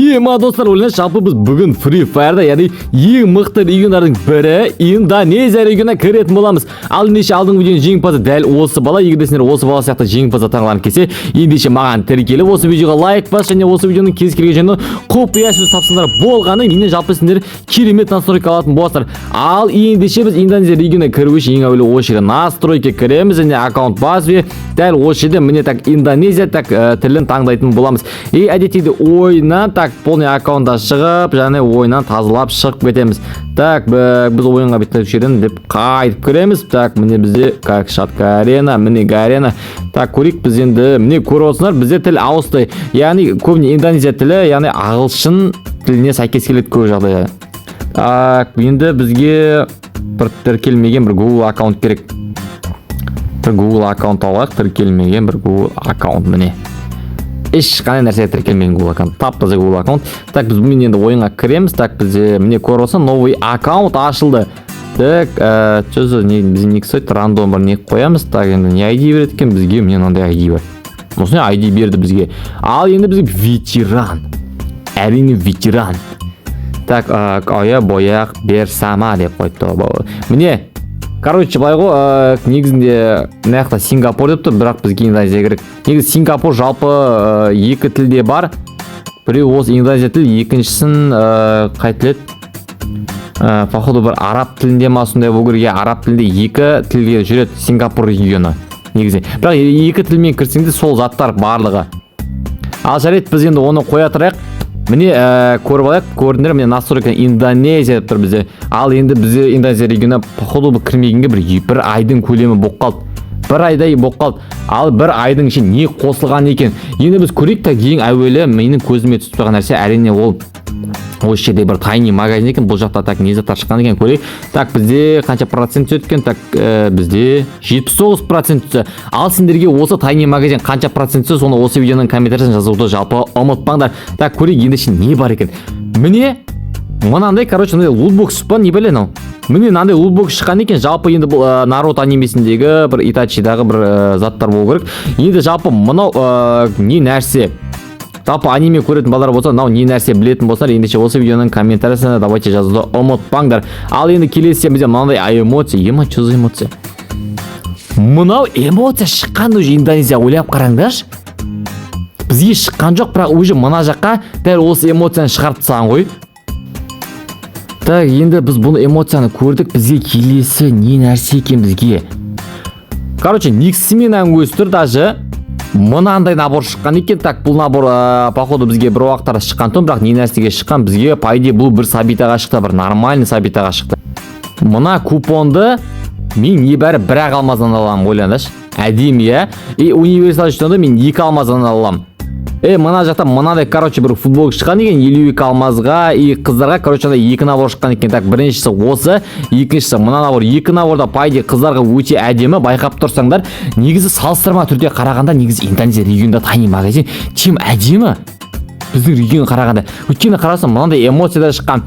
Достар, ойлаңызшы, жалпы біз бүгін Free Fire'да, яғни ең мықты региондардың бірі Индонезия регионына кіретін боламыз. Ал ендеше алдыңғы видеоның жеңімпазы дәл осы бала. Егер де сендер осы бала сияқты жеңімпаз атанғыларың келсе, ендеше маған тіркеліп осы видеоға лайк бас және осы видеоның кез келген жеріне құпия сөз тапсаңдар болғаны, менен жалпы сендер керемет настройка алатын боласыздар. Ал ендеше біз Индонезия регионына кіру үшін ең әуелі осы жерге настройка кіреміз және аккаунт базы. Дәл осы жерде міне так Индонезия так тілін таңдайтын боламыз. Әдеттегі ойыннан так полный аккаунтта шығып, және ойыннан тазалап шығып кетеміз. Так, біз ойынға беттеп жерден деп қайтып кіреміз. Так, міне бізде как шатка арена, міне арена. Так, көрейік біз енді, міне көріп отырсыңдар, бізде тіл ауысты. Яғни көбіне Индонезия тілі, яғни ағылшын тіліне сәйкес келеді көп жағдайда. Так, енді бізге бір тіркелмеген бір Google аккаунт керек. Бір Google аккаунт алайық, тіркелмеген бір Google аккаунт міне. Ешқандай нәрсе тіркелмеген Google аккаунт, тап-таза Google аккаунт. Так, біз бұнымен енді ойынға кіреміз. Так, бізде міне көріп отырсың, новый аккаунт ашылды. Так, біз не кстати рандом бір не қоямыз. Так, енді не ID береді екен бізге, міне мынандай ID бар. Осындай ID берді бізге. Ал енді бізге ветеран. Әрине ветеран. Так, ая бояқ берсама деп қойды. Міне, короче, былай ғой, негізінде мынаяқта Сингапур деп тұр, бірақ бізге Индонезия керек. Негізі Сингапур жалпы екі тілде бар. Біреу осы Индонезия тілі, екіншісін қай тіл еді? Походу бір араб тілінде ма сондай болу керек. Араб тілінде екі тілге жүреді Сингапур регионы негізі. Бірақ екі тілмен кірсеңде сол заттар барлығы. Ал жарайды, біз енді оны қоя тұрайық. Міне көріп алайық, көрдіңдер, міне настройка Индонезия деп тұр бізде. Ал енді бізде Индонезия регионына походу кірмегенге бір айдың көлемі болып қалды. Бір айдай болып қалды. Ал бір айдың ішінде не қосылған екен? Енді біз көрейік. Так, ең әуелі менің көзіме түсіп тұрған нәрсе әрине ол осы жерде бір тайни магазин екен. Бұл жақта так не заттар шыққан екен, көрейік. Так, бізде қанша процент түседі екен? Так, бізде 79% түсті. Ал сендерге осы тайни магазин қанша процент түсті, соны осы видеоның комментариясына жазуды жалпы ұмытпаңдар. Так, көрейік ендеше не бар екен. Міне мынандай, короче, лутбокс па не біле мынау. Міне мынандай лутбокс шыққан екен. Жалпы енді бұл Наруто анимесіндегі бір Итачидағы бір заттар болу керек. Енді жалпы мынау не нәрсе? Жалпы аниме көретін балдар болса, мынау не нәрсе білетін болсаң, ендеше осы видеоның комментариясына давайте жазуды ұмытпаңдар. Ал енді келесі бізде мынандай эмоция. Что за эмоция? Мынау эмоция шыққан уже Индонезия, ойлап қараңдаршы. Бізге шыққан жоқ, бірақ уже мына жаққа дәл осы эмоцияны шығарып тастаған ғой. Так, енді біз бұл эмоцияны көрдік, бізге келесі не нәрсе екен бізге? Короче, никсімен өзі тұр даже. Мынандай набор шыққан екен. Так, бұл набор походу бізге бір уақыттар шыққан тұн, бірақ не нәрсеге шыққан? Бізге по идее бұл бір сабитаға шықты, бір нормальный сабитаға шықты. Мына купонды мен небәрі бір ақ алмаздан аламын, ойлаңдаршы. Әдемі, иә? И универсал жетонды мен 2 алмаздан аламын. Мына жақта мынандай, короче, бір футбол шыққан екен, 52 алмазға, и қыздарға, короче, 2 набор шыққан екен. Так, біріншісі осы, екіншісі мына набор. 2 наборда пайде қыздарға өте әдемі, байқап тұрсаңдар. Негізі салыстырма түрде қарағанда, негізі Индонезия регионында тайни магазин тем әдемі. Біздің регион қарағанда. Өйткені қарасам, мынандай эмоцияда шыққан,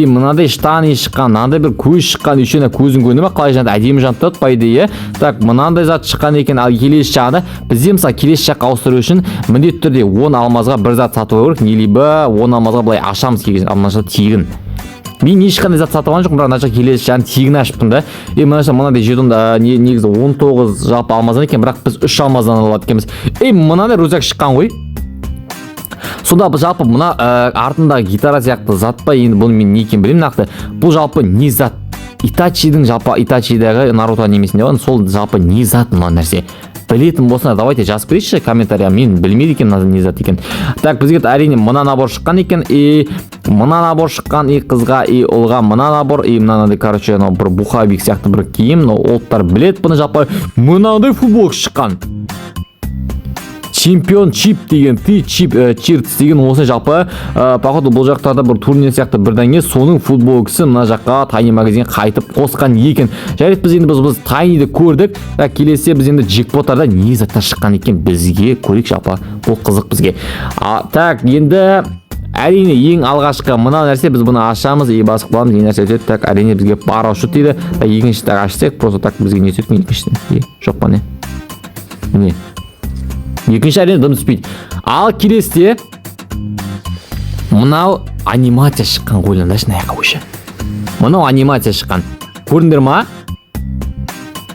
мынандай штаны шыққан, мынандай бір көз шыққан, үшені көзің көрінді ме? Қалай жанды әдемі жанды тұт пайдайы. Так, мынандай зат шыққан екен. Ал келесі жағында бізде мысалы келесі жаққа ауыстыру үшін міндетті түрде 10 алмазға бір зат сатып алу керек, не либо 10 алмазға былай ашамыз келген. Ал мына жақта тегін. Мен ешқандай зат сатып алған жоқпын, бірақ мына жақта келесі жағын тегін ашыппын да. Мына жақта мынандай жетонда негізі 19 жалпы алмаздан екен, бірақ біз 3 алмаздан алады екенбіз. Мынандай рюкзак шыққан ғой. Сонда жалпы мына артындағы гитара сияқты зат па, енді бұны мен не екенін білемін нақты. Бұл жалпы не зат? Итачидің жалпы Итачидағы Наруто анимесінде бар, сол жалпы не зат мына нәрсе? Білетін болсаңдар, давайте жазып берейікші комментария. Мен білмейді екен не зат екен. Так, бізге әрине мына набор шыққан екен, мына набор шыққан, қызға, ұлға мына набор, мынандай, короче, бір бухабик сияқты бір киім, олттар білет бұны жалпы. Мынандай футбол шыққан. Чемпион чип деген, чиртс деген осы жалпы походу бұл жақтарда бір турнир сияқты бірдеңе, соның футболкасы мына жаққа тайни магазин қайтып қосқан екен. Жарайды, біз енді біз тайниді көрдік. Келесе біз енді джекпоттарда не заттар шыққан екен бізге көрейік жалпы. Бұл қызық бізге. Так, енді әрине ең алғашқы мына нәрсе, біз бұны ашамыз, басып қаламыз, ең нәрсе өтеді. Так, әрине бізге парашют дейді. Екінші так ашсақ, просто так бізге не өтеді екіншісіне? Жоқ па не? Не? Екінші әрине дым түспейді. Ал келесте Мынау анимация шыққан ойландашы мына жаққа өші. Мынау анимация шыққан. Көрдіңдер ма?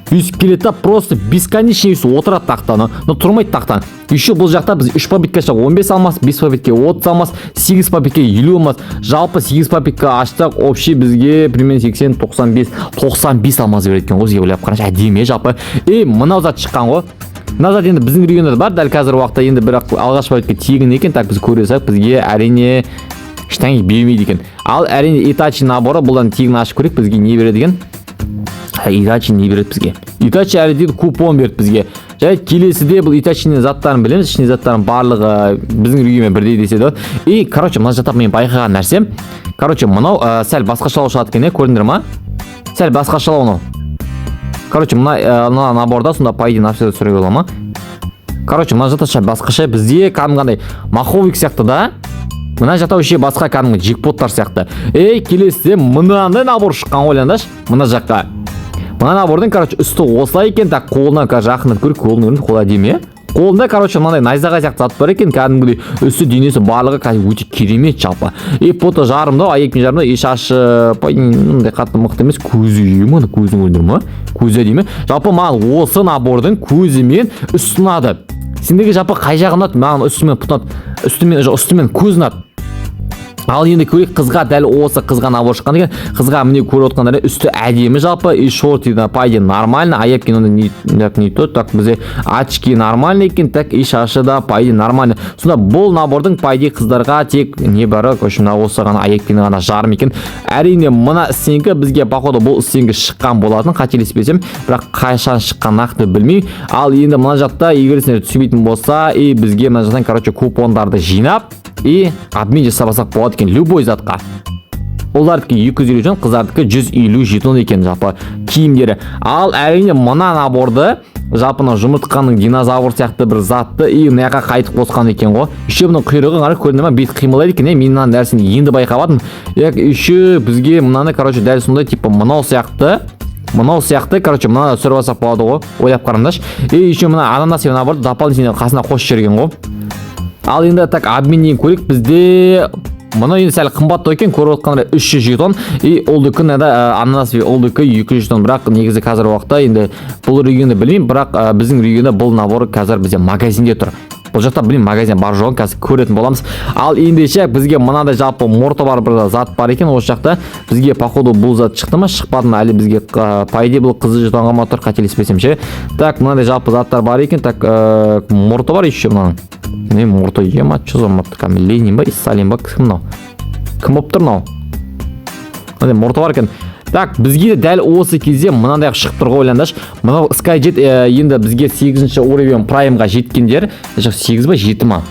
Үсіп келеді просто бесконечный үсіп отырады тақтаны. Но тұрмайды тақтан. Еще бұл жақта біз 3 побитке 15 алмас, 5 побитке 30 алмас, 8 побитке 50 алмас. Жалпы 8 побитке аштық, общий бізге примерно 80-95 алмас береді екен ғой. Бізге ойлап қарашы, әдемі жалпы. Мынау зат шыққан ғой. Мына зат енді біздің регионда бар, дәл қазір уақытта енді бірақ алғаш побитке тегін екен. Так біз көресек, бізге әрине ештеңе бермейді екен. Ал әрине Itachi наборы бұлдан тегін ашып көрейік, бізге не береді екен? Itachi не береді бізге? Itachi әлі дейді купон берді бізге. Және келесіде бұл Itachi'нің заттарын білеміз, ішіне заттарын барлығы біздің регионмен бірдей деседі. Короче, мына жатап мен байқаған нәрсем. Короче, мынау сәл басқашалау шығады екен, көрдіңдер ма? Сәл басқашалау мынау. Короче, мына наборда сонда пайды нәрсе сүрге бола ма? Короче, мына жаташа басқаша бізде кәдімгідей маховик сияқты да. Мына жата өше басқа кәдімгі джекпоттар сияқты. Келесіде мынандай набор шыққан ойландаш, мына жаққа. Мына набордың, короче, үсті осылай екен, так қолына жақындап көріп, қолын қол әдемі. Қолында, короче, мынандай найзағай сияқты зат бар екен, кәдімгідей үсті денесі барлығы кәдімгі өте керемет жалпы. Фото жарымда, аяқтың жарымда, шашы, мындай қатты мықты емес, көзі мына көзін көрдіңдер ме? Көзі әдемі. Жалпы маған осы набордың көзі мен үсті ұнады. Сендегі жалпы қай жағы ұнады? Маған үстімен көз ұнады. Ал енді көрейік, қызға дәл осы қызға набор шыққан екен. Қызға міне көріп отқандар үсті әдемі жалпы, и шорты да пайде нормально, аяпки не то, так бізде очки нормально екен, так и шашы да пайде нормально. Сонда бұл набордың пайде қыздарға тек не бары, көшімна осы ғана аяпкені ғана жарым екен. Әрине мына стенгі бізге походу бұл стенгі шыққан болатын, қателеспесем, бірақ қайшан шыққан нақты білмеймін. Ал енді мына жақта егер сендер түсінбейтін болса, бізге мына жақтан короче купондарды жинап обмен жасап болады екен любой затқа. Олардікі 250 жон, қыздардікі 150 жетон екен жалпы киімдері. Ал әрине мына наборды жалпы жұмыртқаның динозавр сияқты бір затты мына жаққа қайтып қосқан екен ғой. Еще бұның құйрығы қарай көрдіңдер ма, бет қимылдайды екен. Мен мына нәрсені енді байқаватым. Еще бізге мынаны короче дәл сондай типа мынау сияқты, короче, мына түсіріп алсақ болады ғой. Ойлап қараңдаршы. Еще мына ананас наборды дополнительно қасына қосып жіберген ғой. Ал енді так обменнен көрейік, бізде мұны енді сәл қымбат екен, көріп отқандар 300 жетон. Олдікі ананас олдікі 200 жетон, бірақ негізі қазір уақытта енді бұл регионда білмеймін, бірақ біздің регионда бұл набор қазір бізде магазинде тұр. Бұл жақта білмеймін, магазин бар жоғын қазір көретін боламыз. Ал ендеше бізге мынандай жалпы морты бар бір зат бар екен, осы жақта бізге походу бұл зат шықты ма, шықпады ма, әлі бізге пайде бұл қызы жетонға ма тұр, қателеспесем ше. Так, мынандай жалпы заттар бар екен, так морты бар еще мынаның. Не морты ема, что за морты, кәмі Ленин ба, Сталин ба, кім мынау? Кім болып тұр мынау? Мынандай морты бар екен. Так, бізге дәл осы кезде мынандай шығып тұрғы ойландаш. Мынау Skyjet енді бізге 8-ші уровень праймға жеткендер, 8 ба 7 ма?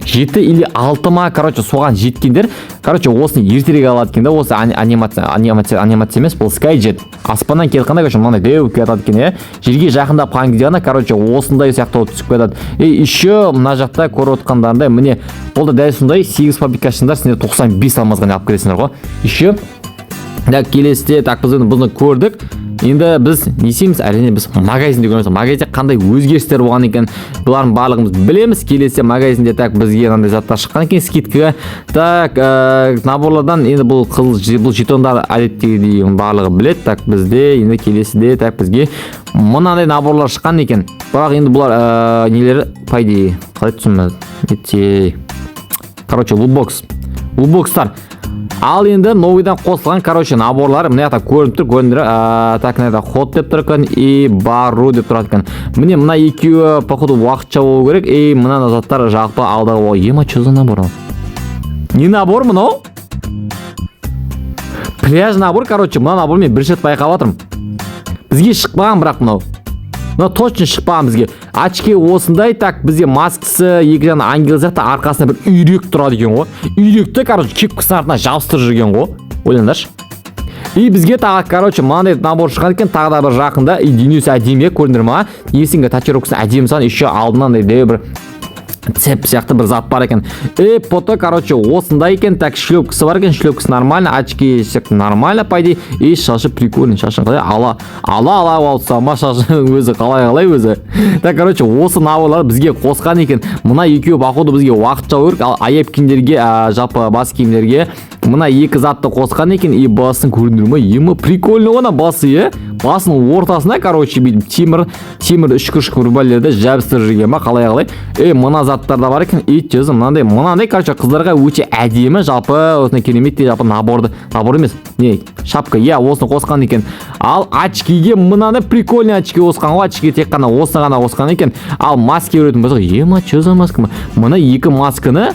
7 или 6 ма, короче, соған жеткендер, короче, осыны ертерек алады екен да, осы анимация емес, бұл Skyjet. Аспаннан келгенде, короче, мынандай деу кетеді екен, жерге жақындап қалған кезде ғана, короче, осындай сияқты болып түсіп кетеді. Еще мына жақта көріп отқандарында, міне, бұл да дәл сондай 8 фабрикасында сендер 95 алмазған алып келесіңдер ғой. Еще келесіде так біз бұны көрдік. Енді біз не істейміз? Әрине біз магазинде көреміз. Магазинде қандай өзгерістер болған екен, бұлардың барлығымыз білеміз. Келесі магазинде так бізге мынандай заттар шыққан екен скидкаға. Так, наборлардан енді бұл жетондар әдеттегідей барлығы біледі. Так, бізде енді келесіде так бізге мынандай наборлар шыққан екен. Бірақ енді бұлар нелері пайда қалай түсінмеді. Короче, лутбокстар. Ал енді новыйдан қосылған, короче, наборлар мына жақта көрініп тұр, так, мына жақта ход деп тұр екен, бару деп тұрады екен. Міне мына екеуі походу уақытша болу керек, мына заттар жалпы алдағы бол. Ема, что за набор? Не набор мынау? Пляж набор, короче, мына набор мен бір шет байқап жатырмын. Бізге шықпаған бірақ мынау. Мына точно шықпаған бізге. Очки осындай, так бізге маскасы, екі жаны ангел сияқты арқасында бір үйрек тұрады екен ғой. Үйректі, короче, кепкасының артына жабыстырып жүрген ғой. Ойлаңдаршы. Бізге тағы, короче, мынандай набор шыққан екен, тағы да бір жақында, денесі әдемі, көрдіңдер ма? Есіңге татуировкасын әдемі сан, еще алдынан бір цеп сияқты бір зат бар екен. Фото, короче, осындай екен. Так, шлепкасы бар екен. Шлепкасы нормально, очки нормально, по идее. И шашы прикольный. Шашын қалай ала алсама шашын өзі қалай өзі. Так, короче, осы набырлар бізге қосқан екен. Мына екеуі походу бізге уақытша өрік, ал аяп киімдерге, жапы бас киімдерге мына екі затты қосқан екен. И басын көріндір ме? Емі прикольный ғана басы, басының ортасына, короче, темір үшкір бәлерді жабыстырып жүрген ма, қалай. Мына заттар да бар екен. Жүзі мынандай, короче, қыздарға өте әдемі, жалпы осындай керемет, жалпы набор емес. Не, шапка, осыны қосқан екен. Ал очкиге мынаны прикольный очки қосқан ғой, очки тек қана осыны ғана қосқан екен. Ал маска өретін болсақ, жүзі маска ма? Мына екі масканы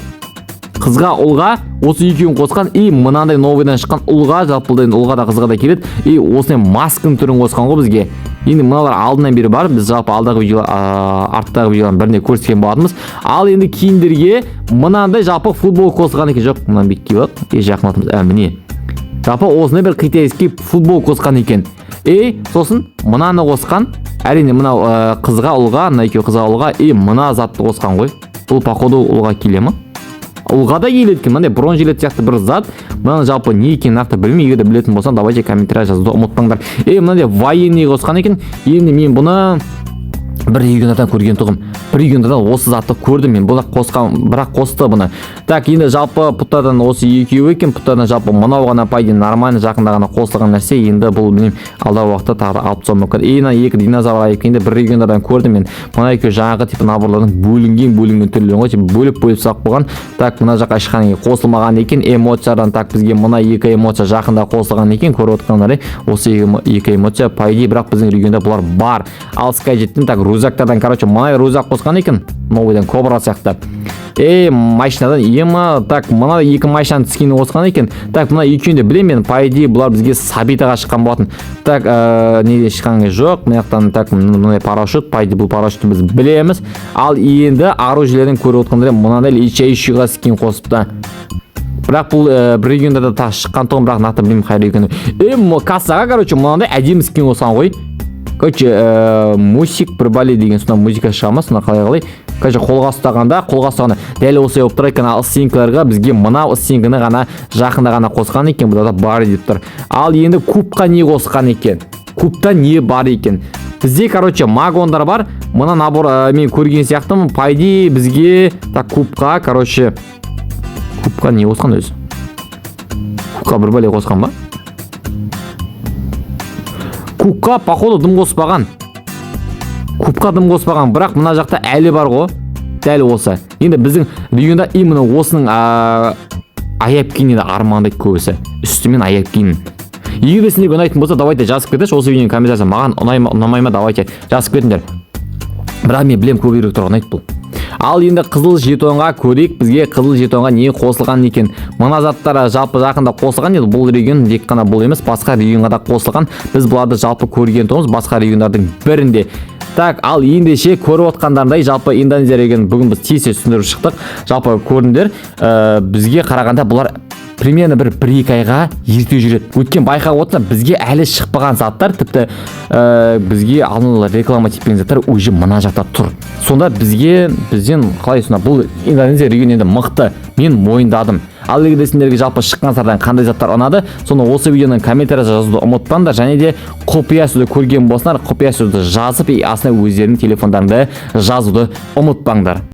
қызға, ұлға осы екеуін қосқан. И мынандай новыйдан шыққан ұлға, жалпы ұлға да қызға да келеді. И осындай маскының түрін қосқан ғой бізге. Енді мыналар алдынан бері бар, біз жалпы арттағы видеолардың біріне көрсеткен болатынбыз. Ал енді киімдерге мынандай жалпы футбол қосқан екен. Жоқ, мынаны бекке бақ, жақын атымыз. Міне. Жалпы осындай бір қитайский футбол қосқан екен. Сосын мынаны қосқан. Әрине мынау қызға, ұлға, мына екеуі қызға, ұлға. Мына затты қосқан ғой. Бұл походу ұлға келе ме? Ұлға да келеді екен, мынандай бронжилет сияқты бір зат. Мынаны жалпы не екенін нақты білмеймін. Егер де білетін болсаң, давайте комментарий жазуды ұмытпаңдар. Мынандай военный қосқан екен. Енді мен бұны бір региондардан көрген тұғым. Бір региондардан осы затты көрдім мен. Бұлақ қосқан, бірақ қосты бұны. Так, енді жалпы пұттардан осы екеуі екен. Пұттардан жалпы мынау ғана пайден нормально жақында ғана қосылған нәрсе. Енді бұл білмеймін, алдағы уақытта тағы да алып тастауым мүмкін. Екі динозавр екенде бір региондардан көрдім мен. Мына екеуі жаңағы типі наборлардың бөлінген түрлерін ғой, бөліп сақ болған. Так, мына жаққа ешқандай қосылмаған екен. Эмоциядан так бізге мына екі эмоция жақында қосылған екен. Көріп отырғандар осы екі эмоция пайде, бірақ біздің регионда бұлар бар. Ал скайжеттен так рюкзактардан, короче, мына рюкзак қосқан екен. Новыйдан кобра сияқты. Машинадан так, мына екі машинаның скинін қосқан екен. Так, мына екеуін де білемін мен, по идее бұлар бізге сабитаға шыққан болатын. Так, неде шыққан жоқ. Мынаяқтан так, мынандай парашют, по идее бұл парашютты біз білеміз. Ал енді оружиелерден көріп отырғандар мынандай ичайшыға скин қосыпты. Бірақ бұл бір региондарда тағы шыққан тұғым, бірақ нақты білмеймін қай регионы. Кассаға, короче, мынандай әдемі скин қосқан ғой. Короче, мусик бір бәле деген сонда музыка шығамыз, сонда қалай. Короче, қолға ұстағанда дәл осы болып тұр екен. Ал стенкаларға бізге мына стенканы ғана жақында ғана қосқан екен, бұда да бар деп тұр. Ал енді кубқа не қосқан екен? Кубта не бар екен? Бізде, короче, магондар бар. Мына набор мен көрген сияқтымын. По идее бізге так кубқа, короче, кубқа не қосқан өзі? Кубқа бір бәле қосқан ба? Кубқа походу дым қоспаған. Кубқа дым қоспаған, бірақ мына жақта әлі бар ғой. Дәл осы. Енді біздің регионда именно осының аяп киінеді армандайды көбісі. Үстімен аяп киінін. Егер де сендерге ұнайтын болса, давайте жазып кетіңдерші. Осы видеоның комментариясы маған ұнамай ма, давайте жазып кетіңдер. Бірақ мен білем көбірек тұрған ұнайды бұл. Ал енді қызыл жетонға көрейік, бізге қызыл жетонға не қосылған екен? Мына заттар жалпы жақында қосылған еді. Бұл регион тек қана бұл емес, басқа регионға да қосылған. Біз бұларды жалпы көрген тұғымыз басқа региондардың бірінде. Так, ал ендеше көріп отқандарындай жалпы Индонезия регионын бүгін біз тез түсіндіріп шықтық. Жалпы көрдіңдер, бізге қарағанда бұлар примерно бір-екі айға ерте жүреді. Өткен байқап отырсам, бізге әлі шықпаған заттар, тіпті бізге алынылы реклама типкен заттар уже мына жақта тұр. Сонда бізден қалай сонда бұл Индонезия регионы енді мықты, мен мойындадым. Ал егер де сендерге жалпы шыққан заттардан қандай заттар ұнады, соны осы видеоның комментарияда жазуды ұмытпаңдар, және де құпия сөзді көрген болсаңдар, құпия сөзді жазып, астына өздерінің телефондарында жазуды ұмытпаңдар.